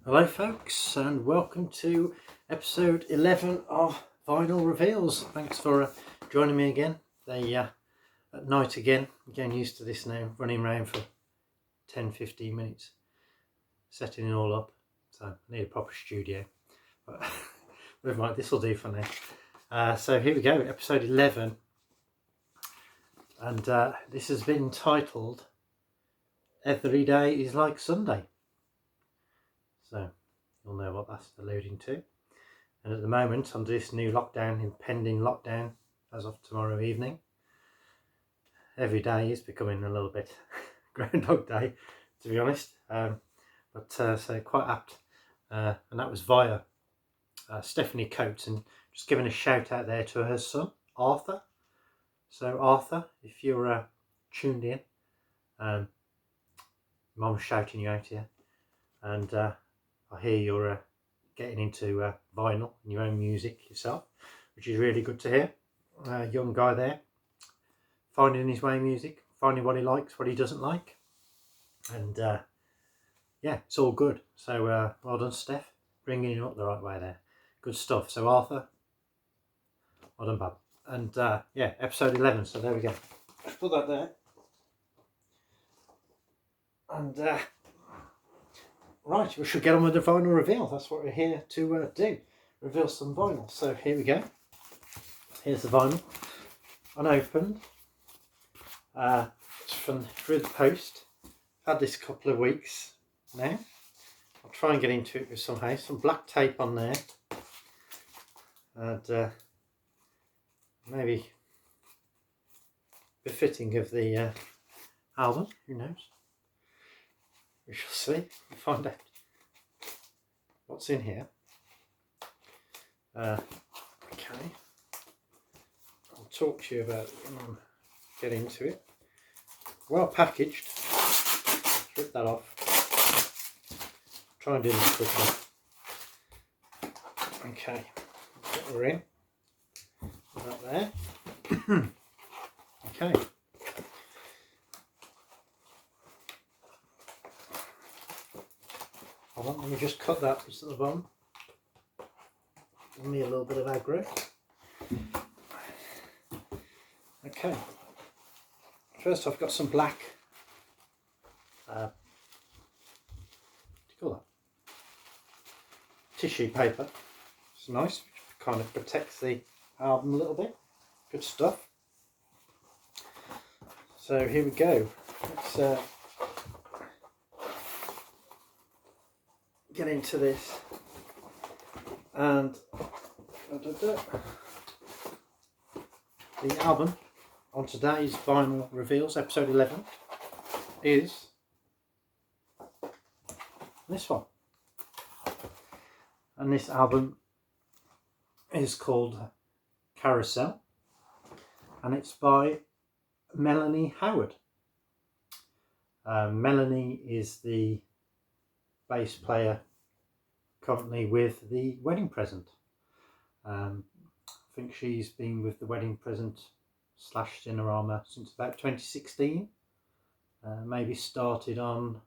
Hello folks, and welcome to episode 11 of Vinyl Reveals. Thanks for joining me again. At night again, getting used to this now, running around for 10-15 minutes, setting it all up. So I need a proper studio, but never mind, this will do for now. So here we go, episode 11, and this has been titled Every Day is Like Sunday. So you'll know what that's alluding to. And at the moment, under this new lockdown, impending lockdown, as of tomorrow evening, every day is becoming a little bit Groundhog Day, to be honest. So quite apt. And that was via Stephanie Coates, and just giving a shout out there to her son, Arthur. So Arthur, if you're tuned in, Mum's shouting you out here, and I hear you're getting into vinyl and your own music yourself, which is really good to hear. Young guy there, finding his way in music, finding what he likes, what he doesn't like, and yeah, it's all good. So well done, Steph, bringing him up the right way there. Good stuff. So Arthur, well done, bub. And yeah, episode 11. So there we go. Let's put that there. And right, we should get on with the vinyl reveal. That's what we're here to do. Reveal some vinyl. So here we go. Here's the vinyl, unopened. It's through the post. I've had this a couple of weeks now. I'll try and get into it with somehow. Some black tape on there, and maybe befitting of the album. Who knows? We shall see. We'll find out what's in here. Okay. I'll talk to you about it when I get into it. Well packaged. Rip that off. Try and do this quickly. Okay. Get her in. Put that there. Okay. Hold on, let me just cut that piece at the bottom. Give me a little bit of aggro. Okay. First I've got some black, what do you call that? Tissue paper. It's nice, which kind of protects the album a little bit. Good stuff. So here we go. Let's get into this. And the album on today's Vinyl Reveals, episode 11, is this one. And this album is called Carousel, and it's by Melanie Howard. Melanie is the bass player currently with The Wedding Present. I think she's been with The Wedding Present / Cinerama since about 2016. Maybe started on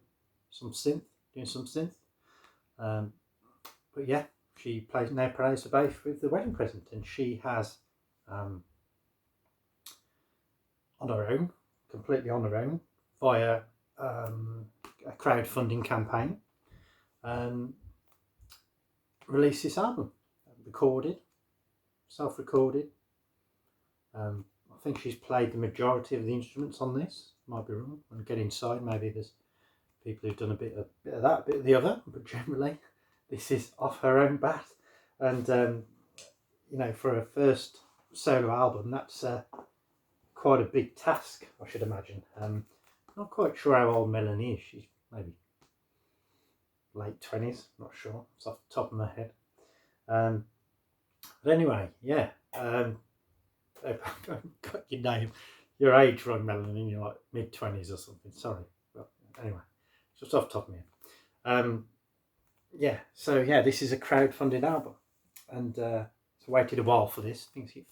some synth, doing some synth. But yeah, she now plays the bass with The Wedding Present, and she has on her own, completely on her own, via a crowdfunding campaign, released this album, recorded, self-recorded. I think she's played the majority of the instruments on this. Might be wrong. When I get inside, maybe there's people who've done a bit of that, a bit of the other, but generally this is off her own bat. And you know, for a first solo album, that's quite a big task, I should imagine. Not quite sure how old Melanie is. She's maybe late 20s, not sure. It's off the top of my head. But anyway, yeah. I've got your name, your age wrong, Melanie. You're like mid-20s or something. Sorry. But anyway, just off the top of my head. Yeah. So yeah, this is a crowdfunded album, and it's waited a while for this. I think it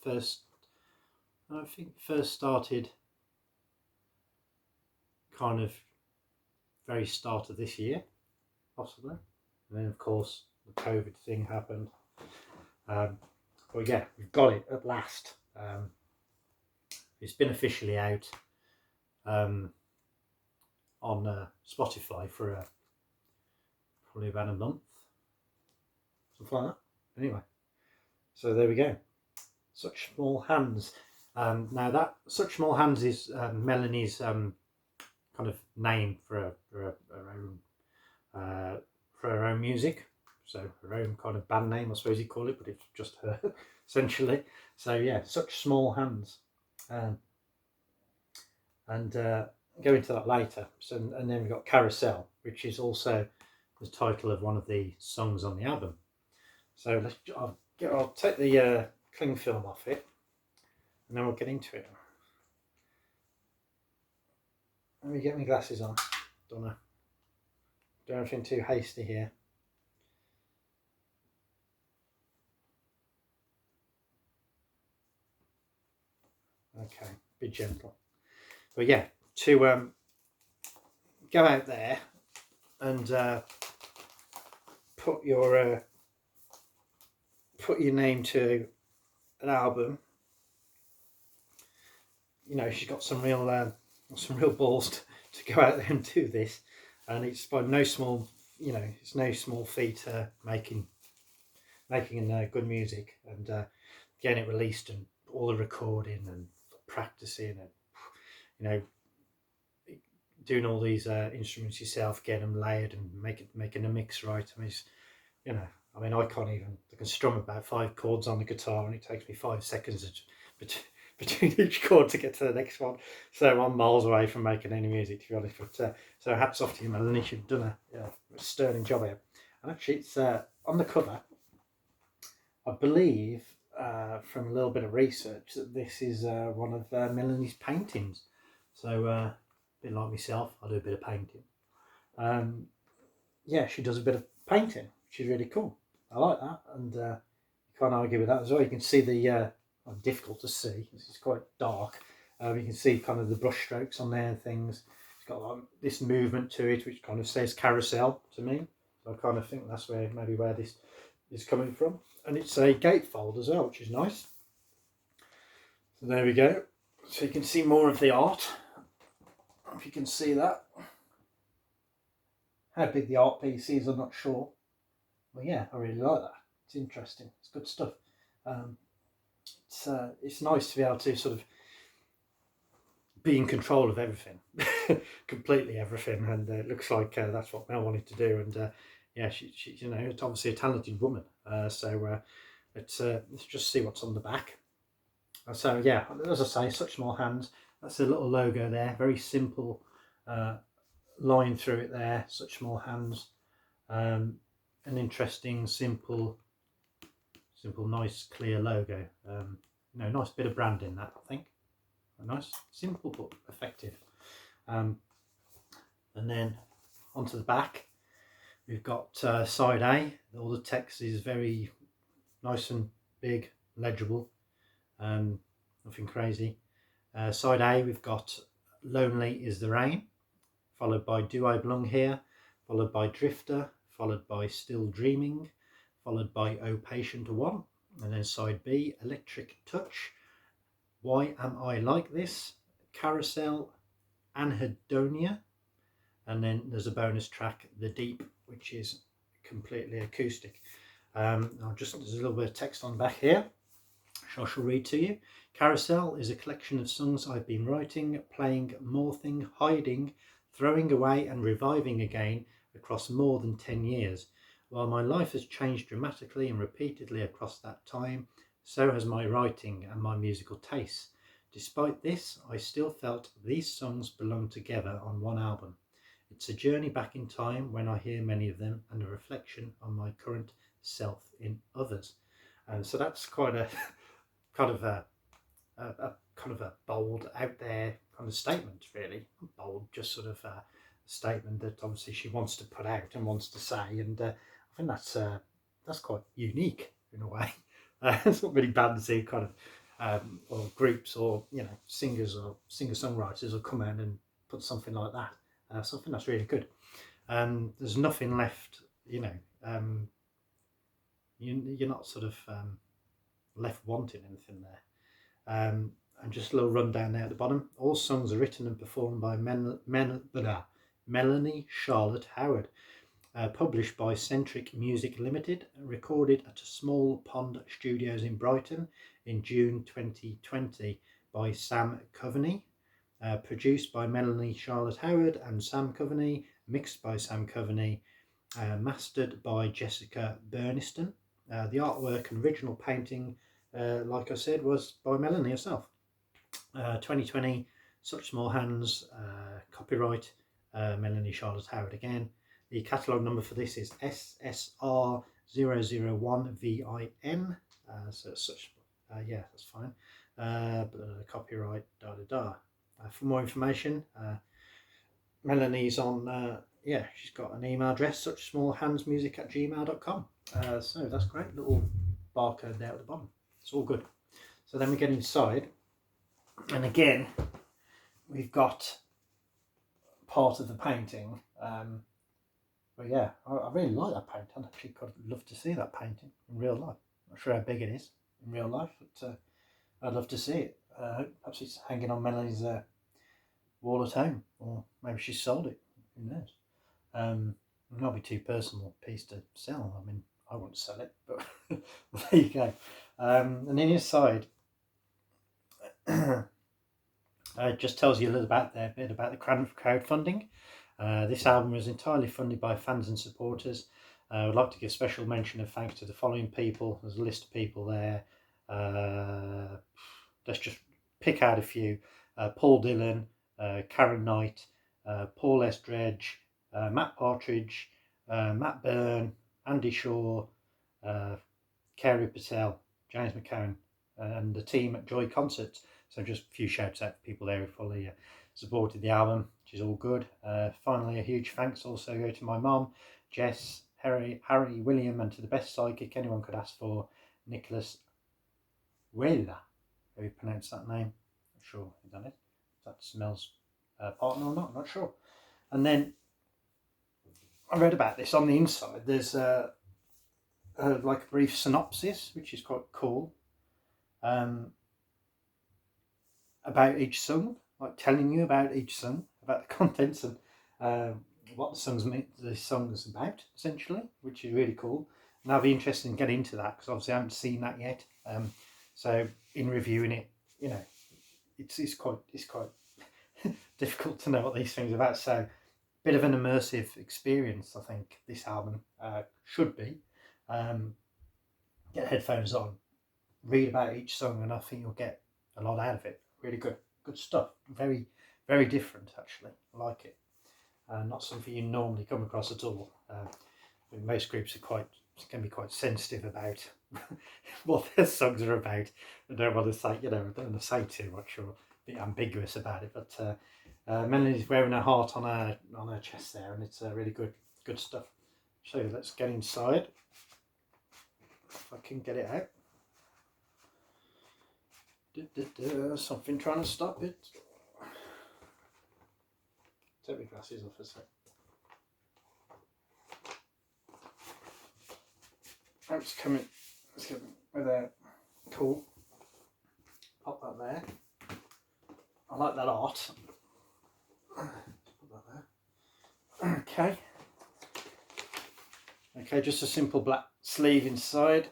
first started kind of very start of this year, possibly. and then of course the COVID thing happened. But yeah, we've got it at last. It's been officially out on Spotify for probably about a month, something like that. Anyway, so there we go. Such Small Hands. Now that Such Small Hands is Melanie's kind of name for her own music. So her own kind of band name, I suppose you call it, but it's just her essentially. So yeah, Such Small Hands, and go into that later. So and then we've got Carousel, which is also the title of one of the songs on the album. So I'll take the cling film off it, and then we'll get into it. Let me get my glasses on. Don't want to do anything too hasty here. Okay, be gentle. But yeah, to go out there and put your name to an album. You know, she's got some real balls to go out there and do this, and it's by no small, it's no small feat making good music and getting it released and all the recording and practicing and doing all these instruments yourself, getting them layered and making a mix right. I mean, I can strum about 5 chords on the guitar, and it takes me 5 seconds between each chord to get to the next one. So I'm miles away from making any music, to be honest. But so hats off to you, Melanie. You've done a sterling job here. And actually, it's on the cover. I believe from a little bit of research that this is one of Melanie's paintings. So a bit like myself, I do a bit of painting. Yeah, she does a bit of painting, which is really cool. I like that, and you can't argue with that as well. You can see the difficult to see. This is quite dark. You can see kind of the brush strokes on there and things. It's got like this movement to it, which kind of says Carousel to me. So I kind of think that's maybe where this is coming from. And it's a gatefold as well, which is nice. So there we go. So you can see more of the art. If you can see that. How big the art piece is, I'm not sure. But yeah, I really like that. It's interesting. It's good stuff. It's nice to be able to sort of be in control of everything, completely everything, and it looks like that's what Mel wanted to do. And yeah, she it's obviously a talented woman. So let's just see what's on the back. So yeah, as I say, Such Small Hands. That's a little logo there, very simple line through it there. Such Small Hands. An interesting, simple, nice, clear logo. Nice bit of branding that, I think. Nice, simple but effective. And then onto the back, we've got side A. All the text is very nice and big, legible. Nothing crazy. Side A, we've got Lonely is the Rain, followed by Do I Belong Here, followed by Drifter, followed by Still Dreaming, followed by Oh Patient One, and then side B, Electric Touch, Why Am I Like This, Carousel, Anhedonia, and then there's a bonus track, The Deep, which is completely acoustic. There's a little bit of text on the back here, which I shall read to you. Carousel is a collection of songs I've been writing, playing, morphing, hiding, throwing away and reviving again across more than 10 years. While my life has changed dramatically and repeatedly across that time, so has my writing and my musical tastes. Despite this, I still felt these songs belong together on one album. It's a journey back in time when I hear many of them, and a reflection on my current self in others. And so that's quite a kind of a bold, out there kind of statement, really. Bold, just sort of a statement that obviously she wants to put out and wants to say, and I think that's quite unique in a way. It's not really bands here, kind of or groups or singers or singer-songwriters will come in and put something like that. So I think that's really good. There's nothing left, you're not sort of left wanting anything there. And just a little rundown there at the bottom. All songs are written and performed by Melanie Charlotte Howard. Published by Centric Music Limited, recorded at a Small Pond Studios in Brighton in June 2020 by Sam Coveney. Produced by Melanie Charlotte Howard and Sam Coveney, mixed by Sam Coveney, mastered by Jessica Burniston. The artwork and original painting, like I said, was by Melanie herself. 2020, Such Small Hands, copyright Melanie Charlotte Howard again. The catalogue number for this is SSR001VIN. So it's such, yeah, that's fine. Copyright, for more information, Melanie's on, yeah, she's got an email address, suchsmallhandsmusic@gmail.com. So that's great, little barcode there at the bottom. It's all good. So then we get inside, and again, we've got part of the painting. But yeah, I really like that painting. I'd actually love to see that painting in real life. I'm not sure how big it is in real life, but I'd love to see it. Perhaps it's hanging on Melanie's wall at home, or maybe she sold it. Who knows? It might be too personal a piece to sell. I mean, I wouldn't sell it, but well, there you go. And then inside, it just tells you a little bit about the crowdfunding. This album was entirely funded by fans and supporters. I would like to give special mention of thanks to the following people. There's a list of people there. Let's just pick out a few. Paul Dillon, Karen Knight, Paul S. Dredge, Matt Partridge, Matt Byrne, Andy Shaw, Kerry Patel, James McCowan, and the team at Joy Concerts. So just a few shouts out to people there who fully supported the album, which is all good. Finally, a huge thanks also go to my mum, Jess, Harry, William, and to the best psychic anyone could ask for, Nicholas Wela. How you pronounce that name? Not sure. Is that it? Is that Smel's partner or not? I'm not sure. And then I read about this on the inside. There's like a brief synopsis, which is quite cool, about each song, like telling you about each song, about the contents and what the song's about, essentially, which is really cool. And I'll be interested in getting into that because obviously I haven't seen that yet. So in reviewing it, you know, it's quite difficult to know what these things are about. So a bit of an immersive experience, I think this album should be. Get headphones on, read about each song, and I think you'll get a lot out of it. Really good stuff. Very, very different, actually. I like it. Not something you normally come across at all. Most groups can be quite sensitive about what their songs are about. I don't want to say, I don't want to say too much or be ambiguous about it. But Melanie's wearing her heart on her chest there, and it's really good stuff. So let's get inside. If I can get it out. Something trying to stop it. Take my glasses off a sec. It's coming with a cool. Pop that there. I like that art. Put that there. Okay, just a simple black sleeve inside.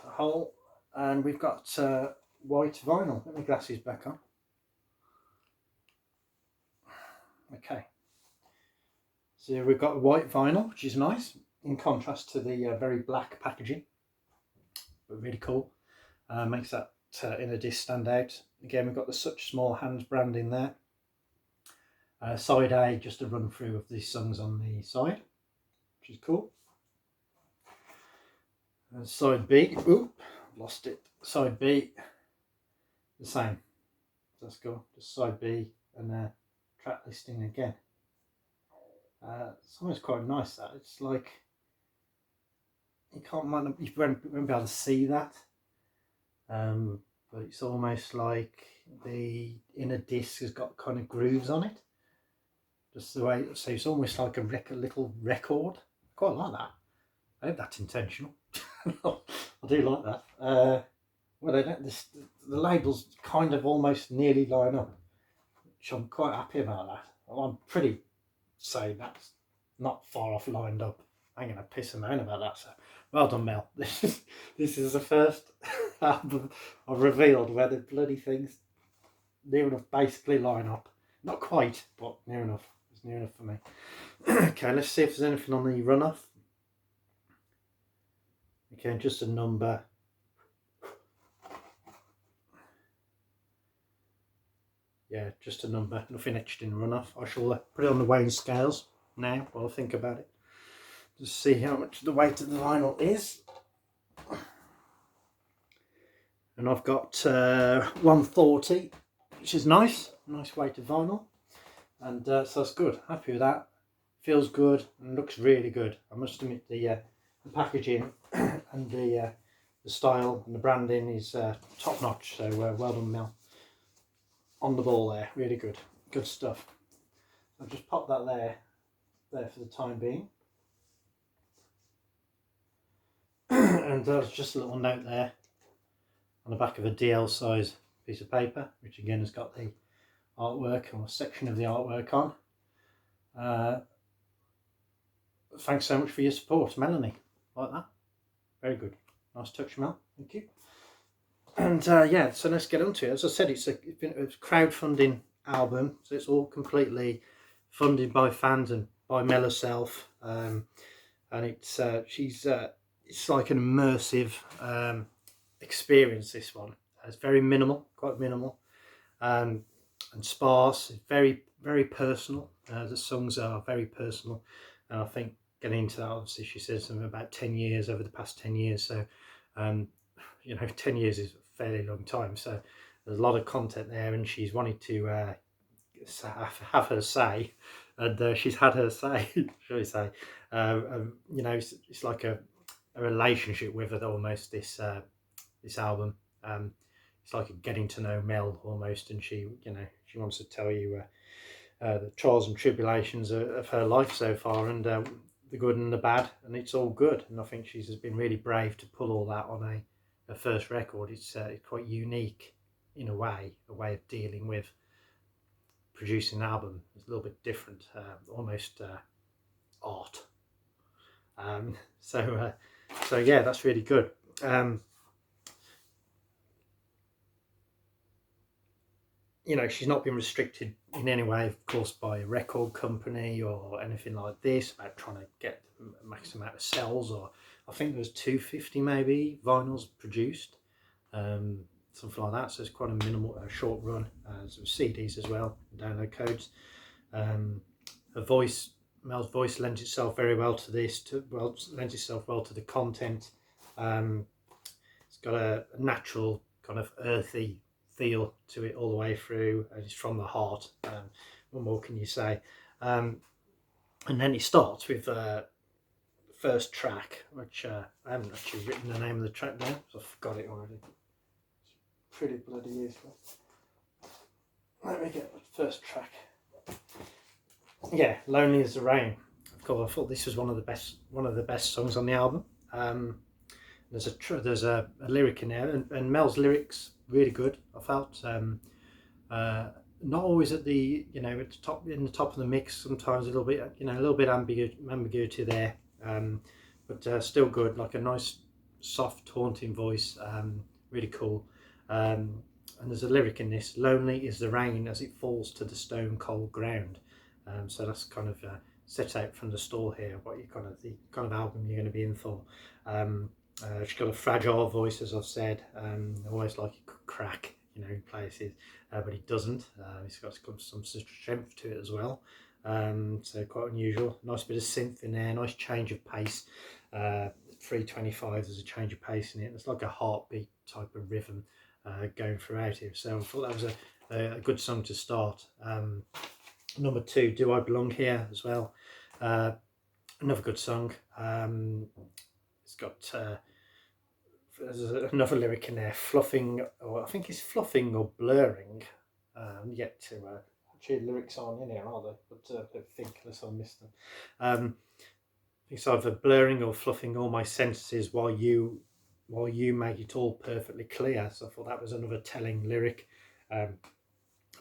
A hole. And we've got white vinyl. Let my glasses back on. Okay. So we've got white vinyl, which is nice, in contrast to the very black packaging. But really cool. Makes that inner disc stand out. Again, we've got the Such Small Hands branding there. Side A, just a run through of these songs on the side, which is cool. Side B, oop, lost it. Side B, the same. Let's go. Just side B and track listing again. It's almost quite nice that it's like you won't be able to see that, but it's almost like the inner disc has got kind of grooves on it. just the way, so it's almost like a little record. I quite like that. I hope that's intentional. I do like that. Well, they don't, the labels kind of almost nearly line up, which I'm quite happy about that. Well, I'm pretty saying that's not far off lined up. I'm going to piss them out about that. So, well done, Mel. This is the first album I've revealed where the bloody things near enough basically line up. Not quite, but near enough. It's near enough for me. Okay, let's see if there's anything on the runoff. Okay, just a number. Yeah, just a number. Nothing etched in runoff. I shall put it on the weighing scales now while I think about it. Just see how much the weight of the vinyl is. And I've got 140, which is nice weight of vinyl, and so that's good. Happy with that. Feels good and looks really good. I must admit the packaging and the style and the branding is top notch. So well done, Mel. On the ball there, really good stuff. I'll just pop that there for the time being. And there's just a little note there on the back of a DL size piece of paper, which again has got the artwork or a section of the artwork on. Thanks so much for your support, Melanie. Like that. Very good. Nice touch, Mel. Thank you. And yeah, so let's get on to it. As I said, it's a crowdfunding album, so it's all completely funded by fans and by Mel herself. And it's it's like an immersive experience. This one, it's very minimal, quite minimal, and sparse. It's very personal. The songs are very personal, and I think getting into that, obviously, she says something about 10 years over the past 10 years. So, you know, 10 years is a fairly long time. So there's a lot of content there, and she's wanted to have her say, and she's had her say, shall we say. You know, it's like a relationship with her almost, this album. It's like a getting to know Mel almost, and she, you know, she wants to tell you the trials and tribulations of her life so far, and the good and the bad, and it's all good. And I think she's been really brave to pull all that on a first record. It's quite unique in a way of dealing with producing an album. It's a little bit different, almost art. So yeah, that's really good. You know, she's not been restricted in any way, of course, by a record company or anything like this about trying to get a maximum amount of sales. Or I think there was 250 maybe vinyls produced, something like that. So it's quite a minimal, short run. Some CDs as well, download codes. Her voice, Mel's voice, lends itself very well to this. Lends itself well to the content. It's got a natural kind of earthy feel to it all the way through, and it's from the heart. What more can you say? And then it starts with the first track, which I haven't actually written the name of the track down, so I forgot it already. It's pretty bloody useful. Let me get the first track. Yeah, Lonely as the Rain. Of course, I thought this was one of the best songs on the album. There's a lyric in there, and Mel's lyrics really good. I felt not always at the, you know, at the top, in the top of the mix. Sometimes a little bit, you know, a little bit ambiguity there, but still good. Like a nice, soft, haunting voice. Really cool. And there's a lyric in this: "Lonely is the rain as it falls to the stone cold ground." So that's kind of set out from the stall here. What the kind of album you're going to be in for. She's got a fragile voice, as I've said, almost like it could crack, you know, in places, but it doesn't. It's got some strength to it as well, so quite unusual. Nice bit of synth in there, nice change of pace. 325, there's a change of pace in it. It's like a heartbeat type of rhythm going throughout here. So I thought that was a good song to start. Number 2, Do I Belong Here, as well. Another good song. It's got there's another lyric in there, fluffing, or I think it's fluffing or blurring. Yet to actually lyrics aren't in here, are they? But I don't think, unless I missed them. It's either blurring or fluffing all my senses while you make it all perfectly clear. So I thought that was another telling lyric.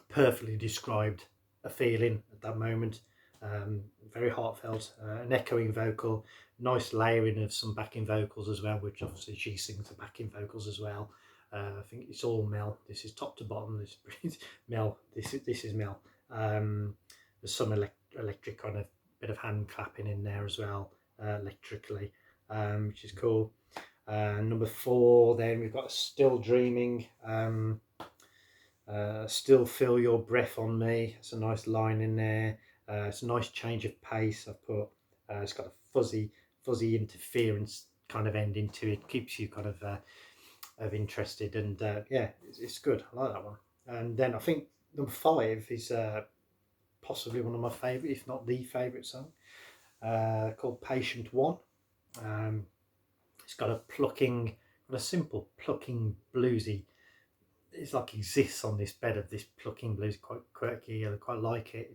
Perfectly described a feeling at that moment. Very heartfelt, an echoing vocal, nice layering of some backing vocals as well, which obviously she sings the backing vocals as well. I think it's all Mel. This is top to bottom. This is Mel. This is Mel. There's some electric kind of bit of hand clapping in there as well, electrically, which is cool. Number 4, then we've got Still Dreaming. Still feel your breath on me. It's a nice line in there. It's a nice change of pace. I've put it's got a fuzzy interference kind of ending to it. Keeps you kind of interested, and yeah, it's good. I like that one. And then I think number 5 is possibly one of my favourite, if not the favourite song, called Patient One. It's got a simple plucking bluesy. It's like exists on this bed of this plucking blues, quite quirky. I quite like it.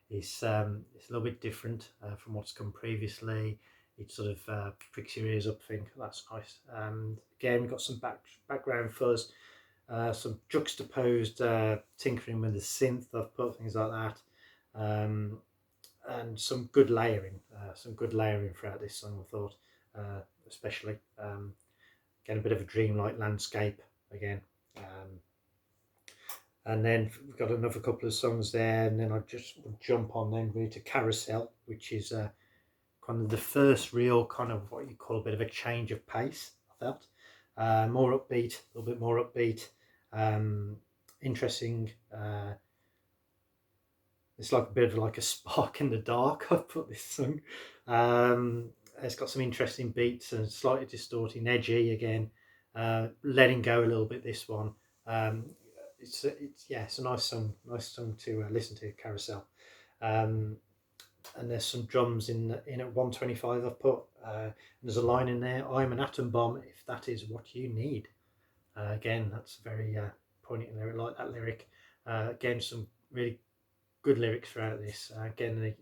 It's a little bit different from what's come previously. It sort of pricks your ears up. I think that's nice. Again, we've got some background fuzz, some juxtaposed tinkering with the synth. I've put things like that, and some good layering throughout this song. I thought, especially again, a bit of a dreamlike landscape again. And then we've got another couple of songs there, and then I just jump on then really to Carousel, which is kind of the first real kind of what you call a bit of a change of pace. I felt more upbeat, a little bit more upbeat, interesting. It's like a bit of like a spark in the dark. I've put this song. It's got some interesting beats and slightly distorting, edgy again. Letting go a little bit. This one. It's a nice song to listen to. Carousel. And there's some drums in at 125. I've put. There's a line in there. I'm an atom bomb. If that is what you need. Again, that's very poignant lyric. Like that lyric. Again, some really good lyrics throughout this. Again,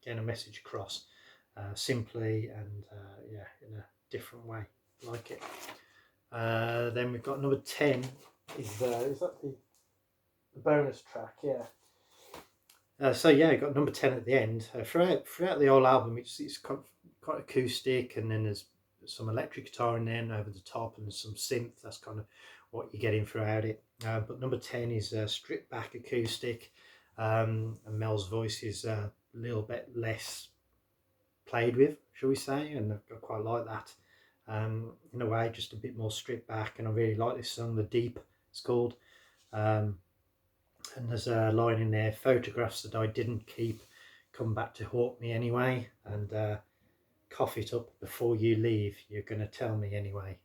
a message across simply and in a different way. Like it. Then we've got number 10. Is that the bonus track? Yeah. So yeah, we've got number 10 at the end. Throughout the whole album, it's quite acoustic, and then there's some electric guitar in there and over the top, and there's some synth. That's kind of what you're getting throughout it. But number 10 is stripped back acoustic, and Mel's voice is a little bit less played with, shall we say, and I quite like that. In a way, just a bit more stripped back, and I really like this song, The Deep it's called. And there's a line in there, photographs that I didn't keep come back to haunt me anyway, and cough it up before you leave, you're gonna tell me anyway.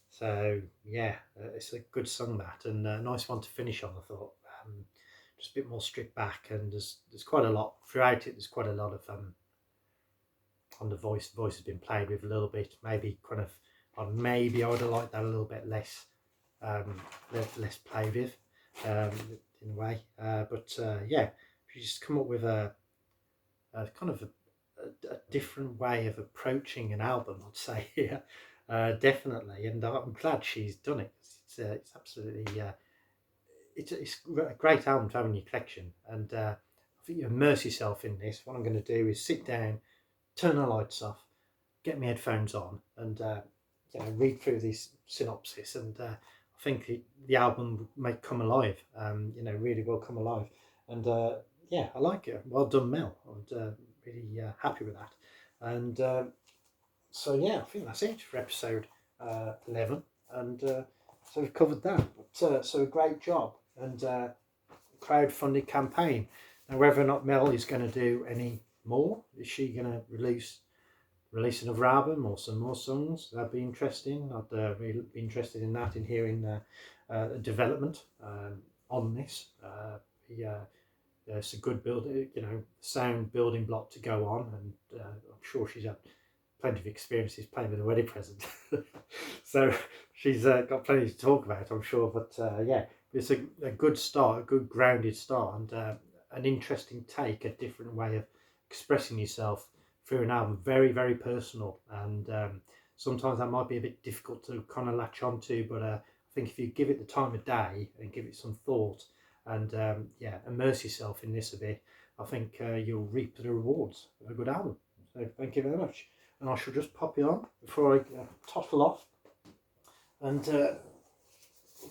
So yeah, it's a good song, that, and a nice one to finish on, I thought. Just a bit more stripped back, and there's quite a lot throughout it. There's quite a lot of on the voice has been played with a little bit. Maybe kind of maybe I would have liked that a little bit less played with in a way. But yeah, if you just come up with a kind of a different way of approaching an album, I'd say here, definitely. And I'm glad she's done it. It's absolutely it's a great album to have in your collection, and I think you immerse yourself in this. What I'm going to do is sit down, turn the lights off, get my headphones on, and read through this synopsis, and I think the album may come alive. Really will come alive, and yeah, I like it. Well done, Mel. I'm really happy with that, and so yeah, I think that's it for episode 11, and so we've covered that. But so a great job, and crowdfunding campaign. Now, whether or not Mel is going to do any more, is she going to release another album or some more songs? That'd be interesting. I'd really be interested in that, in hearing the development on this. It's a good sound building block to go on, and I'm sure she's had plenty of experiences playing with a wedding present, so she's got plenty to talk about, I'm sure. But yeah, it's a good start, a good grounded start, and an interesting take, a different way of expressing yourself through an album. Very, very personal, and sometimes that might be a bit difficult to kind of latch onto, but I think if you give it the time of day and give it some thought and yeah, immerse yourself in this a bit, I think you'll reap the rewards of a good album. So thank you very much, and I shall just pop it on before I tottle off and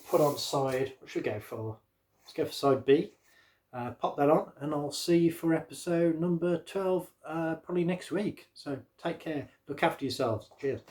put on side, what should we go for? Let's go for side B. Pop that on, and I'll see you for episode number 12 probably next week. So take care, look after yourselves. Cheers.